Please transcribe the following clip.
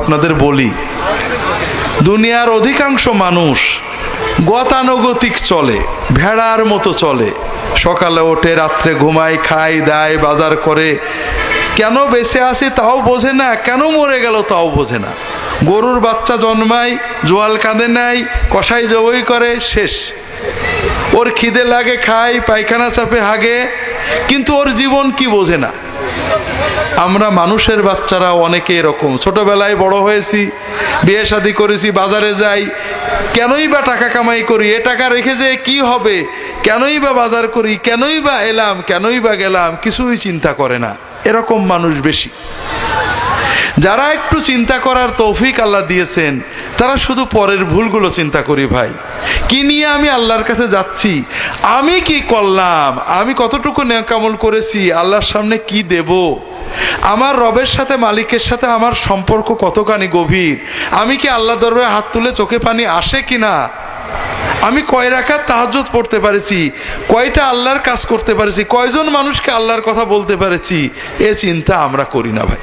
আপনাদের বলি, দুনিয়ার অধিকাংশ মানুষ গতানুগতিক চলে, ভেড়ার মতো চলে। সকালে ওঠে, রাত্রে ঘুমায়, খায় দায়, বাজার করে। কেন বেঁচে আছে তাও বোঝে না, কেন মরে গেল তাও বোঝে না। গরুর বাচ্চা জন্মায়, জোয়াল কাঁধে নেয়, কষাই জবই করে, শেষ। ওর খিদে লাগে, খায়, পায়খানা চাপে, হাগে, কিন্তু ওর জীবন কি বোঝে না। আমরা মানুষের বাচ্চারা অনেকে এরকম, ছোটবেলায় বড় হয়েছি, বিয়ে শাদী করেছি, বাজারে যাই, কেনই বা টাকা কামাই করি, এ টাকা রেখে যে কি হবে, কেনই বা বাজার করি, কেনই বা এলাম, কেনই বা গেলাম, কিছুই চিন্তা করে না। এরকম মানুষ বেশি। যারা একটু চিন্তা করার তৌফিক আল্লাহ দিয়েছেন, তারা শুধু পরের ভুলগুলো চিন্তা করি। ভাই, কি নিয়ে আমি আল্লাহর কাছে যাচ্ছি, আমি কি করলাম, আমি কতটুকু নেক আমল করেছি, আল্লাহর সামনে কি দেব, আমার রবের সাথে, মালিকের সাথে আমার সম্পর্ক কতখানি গভীর, আমি কি আল্লাহ দরবারে হাত তুলে চোখে পানি আসে কিনা, আমি কয় রাকাত তাহাজ্জুদ পড়তে পারেছি, কয়টা আল্লাহর কাজ করতে পারেছি, কয়জন মানুষকে আল্লাহর কথা বলতে পারেছি, এ চিন্তা আমরা করি না ভাই।